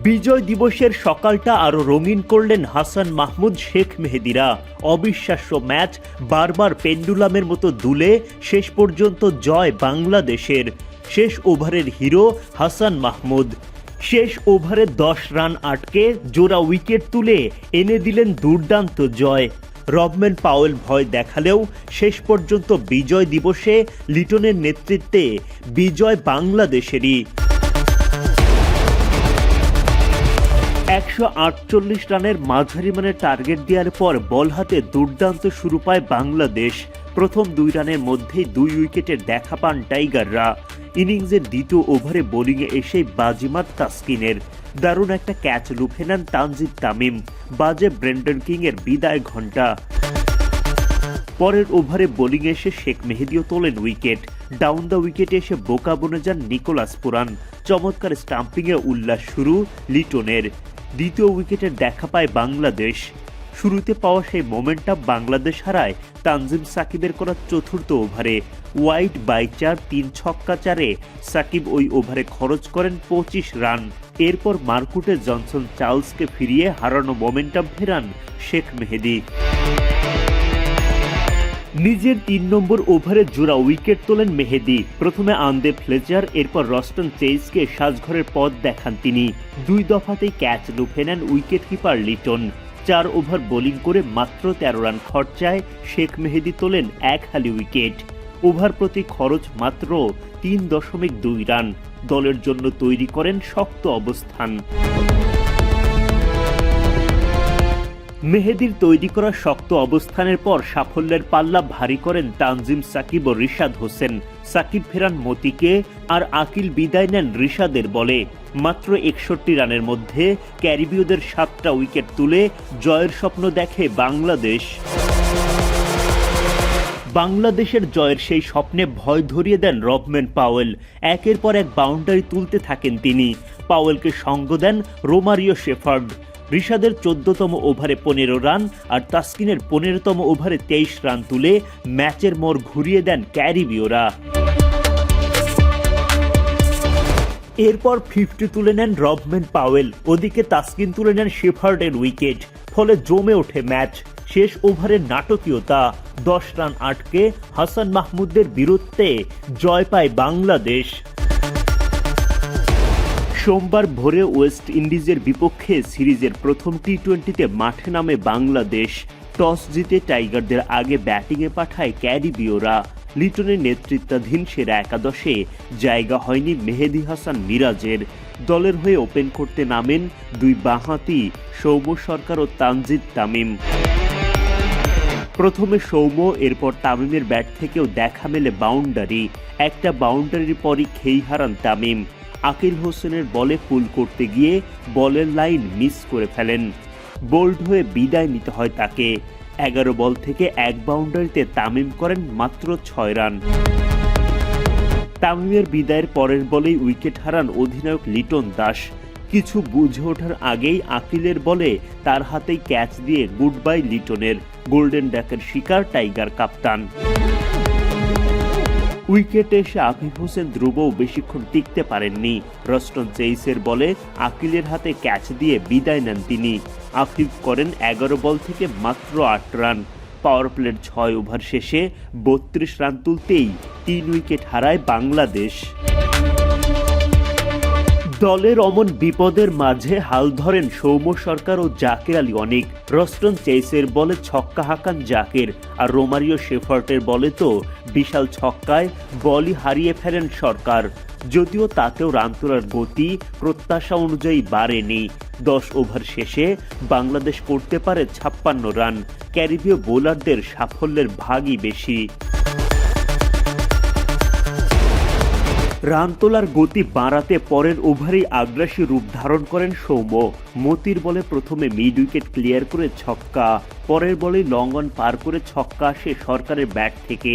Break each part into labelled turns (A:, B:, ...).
A: বিজয় দিবসের সকালটা আরও রঙিন করলেন হাসান মাহমুদ, শেখ মেহেদীরা। অবিশ্বাস্য ম্যাচ, বারবার পেন্ডুলামের মতো দুলে শেষ পর্যন্ত জয় বাংলাদেশের। শেষ ওভারের হিরো হাসান মাহমুদ। শেষ ওভারে 10 রান আটকে জোড়া উইকেট তুলে এনে দিলেন দুর্দান্ত জয়। রবম্যান পাওয়েল ভয় দেখালেও শেষ পর্যন্ত বিজয় দিবসে লিটনের নেতৃত্বে বিজয় বাংলাদেশেরই। 148 রানের মাঝারি মানের টার্গেট দেওয়ার পর বল হাতে দুর্দান্ত শুরু পায় বাংলাদেশ। প্রথম 2 রানের মধ্যেই 2 উইকেটের দেখা পান টাইগাররা। ইনিংসের দ্বিতীয় ওভারে বোলিংয়ে এসে বাজিমাত তাসকিনের। দারুণ একটা ক্যাচ লুফে নেন তানজিদ তামিম। বাজে ব্রেন্ডন কিংয়ের বিদায় ঘণ্টা। পরের ওভারে বোলিংয়ে এসে শেখ মেহেদীও তোলেন উইকেট। ডাউন দ্য উইকেটে এসে বোকা বনে যান নিকোলাস পুরান। চমৎকার স্টাম্পিংয়ে উল্লাস শুরু লিটনের। দ্বিতীয় উইকেটের দেখা পায় বাংলাদেশ। শুরুতে পাওয়া সেই মোমেন্টাম বাংলাদেশ হারায় তানজিম সাকিবের করা চতুর্থ ওভারে। ওয়াইড বাই 4, 3 ছক্কা 4-এ সাকিব ওই ওভারে খরচ করেন 25 রান। এরপর মার্কুটে জনসন চার্লসকে ফিরিয়ে হারানো মোমেন্টাম ফেরান শেখ মেহেদী। নিজের 3 নম্বর ওভারে জোড়া উইকেট তোলেন মেহেদী। প্রথমে আন্দে ফ্লেচার, এরপর রস্টন চেইসকে সাজঘরের পথ দেখান তিনি। 2 দফাতেই ক্যাচ লুফে নেন wicket keeper Liton. 4 over bowling করে মাত্র 13 রান খরচায় শেখ মেহেদী তোলেন 1 হালি উইকেট। ওভার প্রতি খরচ মাত্র 3.2 রান। দলের জন্য তৈরি করেন শক্ত অবস্থান। মেহেদীর তৈরি করা শক্ত অবস্থানের পর সাফল্যের পাল্লা ভারী করেন তানজিম সাকিব ও রিশাদ হোসেন। সাকিব ফেরান মতিকে, আর আকিল বিদায় নেন রিশাদের বলে। মাত্র 61 রানের মধ্যে ক্যারিবীয়দের 7টা উইকেট তুলে জয়ের স্বপ্ন দেখে বাংলাদেশ। বাংলাদেশের জয়ের সেই স্বপ্নে ভয় ধরিয়ে দেন রবম্যান পাওয়েল। একের পর এক বাউন্ডারি তুলতে থাকেন তিনি। পাওয়েলকে সঙ্গ দেন রোমারিও শেফার্ড। রিশাদের 14তম ওভারে 15 রান আর তাসকিনের 15তম ওভারে 23 রান তুলে ম্যাচের মোড় ঘুরিয়ে দেন ক্যারিবীয়রা। এরপর 50 তুলে নেন রবম্যান পাওয়েল। ওদিকে তাসকিন তুলে নেন শেফার্ডের উইকেট। ফলে জমে ওঠে ম্যাচ। শেষ ওভারের নাটকীয়তা। 10 রান আটকে হাসান মাহমুদের বীরত্বে জয় পায় বাংলাদেশ। সোমবার ভোরে ওয়েস্ট ইন্ডিজের বিপক্ষে সিরিজের প্রথম টি-20তে মাঠে নামে বাংলাদেশ। টস জিতে টাইগারদের আগে ব্যাটিংয়ে পাঠায় ক্যারিবীয়রা। লিটনের নেতৃত্বাধীন সেরা একাদশে জায়গা হয়নি মেহেদী হাসান মিরাজের। দলের হয়ে ওপেন করতে নামেন 2 বাঁহাতি সৌম্য সরকার ও তানজিদ তামিম। প্রথমে সৌম্য, এরপর তামিমের ব্যাট থেকেও দেখা মেলে বাউন্ডারি। একটা বাউন্ডারির পরই খেই হারান তামিম। আকিল হোসেনের বলে পুল করতে গিয়ে বলের লাইন মিস করে ফেলেন। বোল্ড হয়ে বিদায় নিতে হয় তাকে। 11 বল থেকে 1 বাউন্ডারিতে তামিম করেন মাত্র 6 রান। তামিমের বিদায়ের পরের বলেই উইকেট হারান অধিনায়ক লিটন দাস। কিছু বুঝে ওঠার আগেই আকিলের বলে তার হাতেই ক্যাচ দিয়ে গুড বাই লিটনের। গোল্ডেন ডাকের শিকার টাইগার কাপ্তান। উইকেটে এসে আফিফ হোসেন ধ্রুবও বেশিক্ষণ টিকতে পারেননি। রস্টন চেইসের বলে আকিলের হাতে ক্যাচ দিয়ে বিদায় নেন তিনি। আফিফ করেন 11 বল থেকে মাত্র 8 রান। পাওয়ার প্লের 6 ওভার শেষে 32 রান তুলতেই 3 উইকেট হারায় বাংলাদেশ। দলের অমন বিপদের মাঝে হাল ধরেন সৌম্য সরকার ও জাকের আলী অনিক। রস্টন চেইসের বলে ছক্কা হাঁকান জাকের, আর রোমারিও শেফার্টের বলে তো বিশাল ছক্কায় বলই হারিয়ে ফেলেন সরকার। যদিও তাতেও রান তোলার গতি প্রত্যাশা অনুযায়ী বাড়েনি। 10 ওভার শেষে বাংলাদেশ করতে পারে 56 রান। ক্যারিবীয় বোলারদের সাফল্যের ভাগই বেশি। রান তোলার গতি বাড়াতে পরের ওভারেই আগ্রাসী রূপ ধারণ করেন সৌম্য। মতির বলে প্রথমে মিড উইকেট ক্লিয়ার করে ছক্কা, পরের বলেই লং অন পার করে ছক্কা আসে সরকারের ব্যাট থেকে।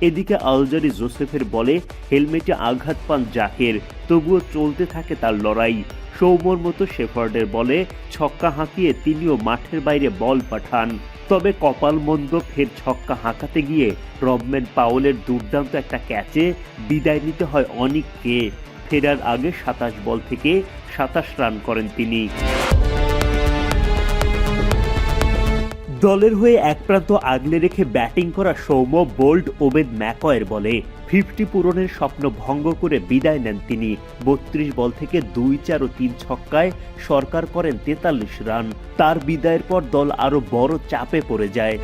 A: এদিকে আলজারি জোসেফের বলে হেলমেটে আঘাত পান জাকের, তবুও চলতে থাকে তার লড়াই। সৌম্যর মতো শেফার্ডের বলে ছক্কা হাঁকিয়ে তিনিও মাঠের বাইরে বল পাঠান। তবে কপাল মন্দ, ফের ছক্কা হাঁকাতে গিয়ে রবম্যান পাওয়েলের দুর্দান্ত একটা ক্যাচে বিদায় নিতে হয় অনিককে। ফেরার আগে 27 বল থেকে 27 রান করেন তিনি। দলের হয়ে এক প্রান্ত আগলে রেখে ব্যাটিং করা সৌম্য বোল্ড ওবেদ ম্যাকয়ের বলে 50 পূরণের স্বপ্ন ভঙ্গ করে বিদায় নেন তিনি। 32 বল থেকে 2-4 ও 3 ছক্কায় সরকার করেন 43 রান। তার বিদায়ের পর দল আরো বড় চাপে পড়ে যায়।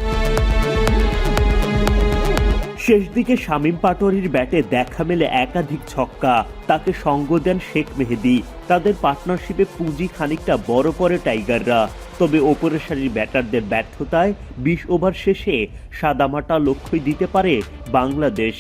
A: শেষ দিকে শামীম পাটোয়ারির ব্যাটে দেখা মেলে একাধিক ছক্কা, তাকে সঙ্গ দেন শেখ মেহেদী। তাদের পার্টনারশিপে পুঁজি খানিকটা বড় করে টাইগাররা। তবে ওপরের সারির ব্যাটারদের ব্যর্থতায় 20 ওভার শেষে সাদামাটা লক্ষ্যই দিতে পারে বাংলাদেশ।